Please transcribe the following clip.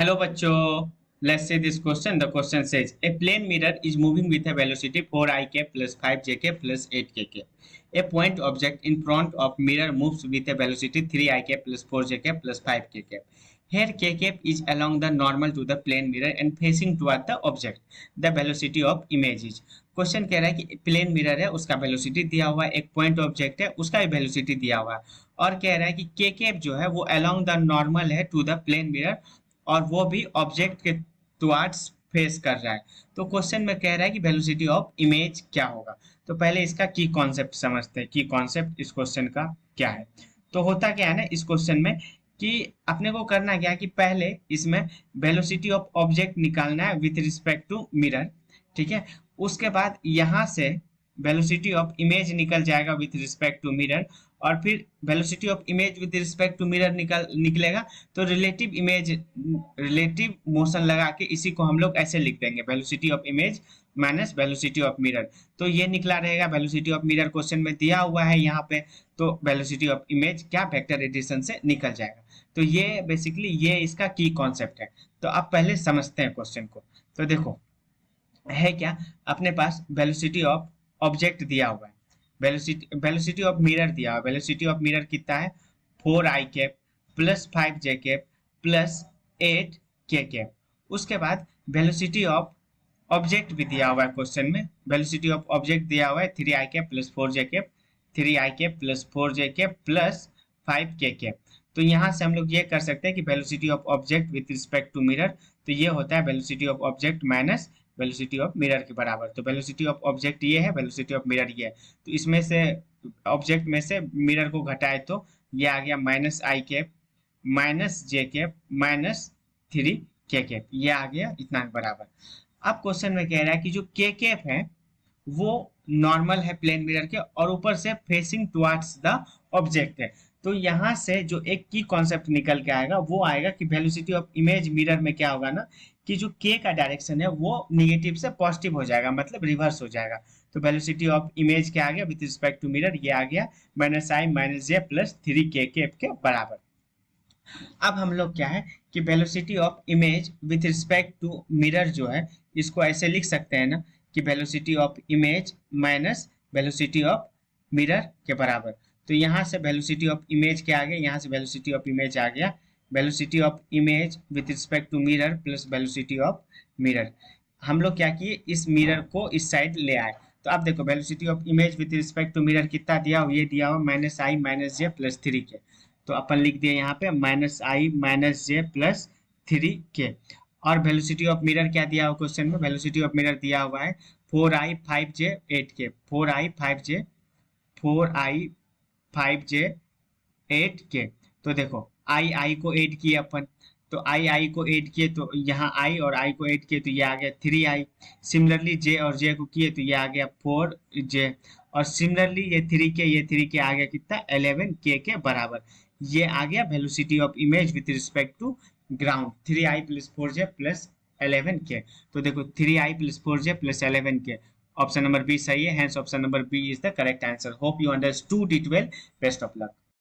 Hello बच्चों, let's say this question. The question says a plane mirror is moving with a velocity 4i k plus 5j k plus 8k k. A point object in front of mirror moves with a velocity 3i k plus 4j k plus 5k k. Here k k is along the normal to the plane mirror and facing toward the object. The velocity of image is. Question कह रहा है कि plane mirror है, उसका velocity दिया हुआ है, एक पॉइंट ऑब्जेक्ट है, उसका भी वेलोसिटी दिया हुआ है, और कह रहा है कि के केप जो है वो अलोंग द नॉर्मल है टू द प्लेन मिरर और वो भी ऑब्जेक्ट के टुवर्ड्स फेस कर रहा है। तो क्वेश्चन में कह रहा है कि वेलोसिटी ऑफ इमेज क्या होगा। तो पहले इसका की कॉन्सेप्ट समझते हैं। की कॉन्सेप्ट इस क्वेश्चन का क्या है। तो होता क्या है ना इस क्वेश्चन में कि अपने को करना क्या है कि पहले इसमें वेलोसिटी ऑफ ऑब्जेक्ट निकालना है विथ रिस्पेक्ट टू मिरर। ठीक है, उसके बाद यहाँ से वेलोसिटी ऑफ इमेज निकल जाएगा विथ रिस्पेक्ट टू मिरर, और फिर velocity of image with respect to mirror निकलेगा। तो रिलेटिव मोशन लगा के इसी को हम लोग ऐसे लिख देंगे, velocity of image minus velocity of mirror. तो ये निकला रहेगा वेलोसिटी ऑफ मिरर, क्वेश्चन में दिया हुआ है यहाँ पे। तो वेलोसिटी ऑफ इमेज क्या वेक्टर एडिशन से निकल जाएगा। तो ये बेसिकली ये इसका की कॉन्सेप्ट है। तो आप पहले समझते हैं क्वेश्चन को। तो देखो है क्या, अपने पास वेलोसिटी ऑफ ऑब्जेक्ट दिया हुआ है, वेलोसिटी ऑफ मिरर दिया हुआ है। वेलोसिटी ऑफ मिरर कितना है 4i cap plus 5j cap plus 8k cap. उसके बाद वेलोसिटी ऑफ ऑब्जेक्ट भी दिया हुआ है क्वेश्चन में। वेलोसिटी ऑफ ऑब्जेक्ट दिया हुआ है 3i cap plus 4j cap, 3i cap plus 4j cap plus 5k cap. तो यहाँ से हम लोग ये कर सकते हैं कि velocity of object with respect to mirror, तो ये होता है velocity of object minus velocity of mirror के बराबर। तो वेलोसिटी ऑफ ऑब्जेक्ट ये है, वेलोसिटी ऑफ मिरर ये है। तो इसमें से ऑब्जेक्ट में से मिरर को घटाए तो ये आ गया माइनस आई कैप माइनस जे कैप माइनस 3k कैप, ये आ गया इतना बराबर। अब क्वेश्चन में कह रहा है कि जो के कैप है वो नॉर्मल है प्लेन मिरर के और ऊपर से फेसिंग टुवर्ड्स द ऑब्जेक्ट है। तो यहाँ से जो एक की कॉन्सेप्ट निकल के आएगा वो आएगा कि वेलोसिटी ऑफ इमेज मिरर में क्या होगा ना कि जो के का डायरेक्शन है वो निगेटिव से पॉजिटिव हो जाएगा, मतलब रिवर्स हो जाएगा। तो वेलोसिटी ऑफ इमेज क्या आ गया विथ रिस्पेक्ट टू मिरर, ये आ गया minus i minus j plus 3k के बराबर। अब हम लोग क्या है कि velocity of image with respect to mirror जो है इसको ऐसे लिख सकते हैं ना कि velocity of image minus velocity of mirror के बराबर। तो यहाँ से वेलोसिटी ऑफ इमेज क्या आ गया, यहाँ से वेलोसिटी ऑफ इमेज आ गया velocity of image with respect to mirror plus velocity of mirror. हम लोग क्या किए, इस मिरर को इस साइड ले आए। तो आप देखो velocity of image with respect to mirror कितना दिया हुआ, ये दिया हुआ minus i minus j plus 3k। तो अपन लिख दिए यहाँ पे minus i minus j plus 3k। और वेलोसिटी ऑफ मिरर क्या दिया हुआ क्वेश्चन में, वेलोसिटी ऑफ मिरर दिया हुआ है 4i 5j 8k, 4i 5j 4i 5j 8k। तो देखो आई को 8 किए अपन, तो आई को 8 किए तो यहाँ आई और आई को 8 किए तो ये आ गया 3i। सिमिलरली जे और जे को किए तो ये आ गया 4j, और सिमिलरली ये 3k आ गया कितना 11k के बराबर। ये आ गया velocity of image with respect to ground 3i plus 4j plus 11k। तो देखो 3i plus 4j plus 11k, option number B सही है। Hence option number B is the correct answer. Hope you understood it well. Best of luck.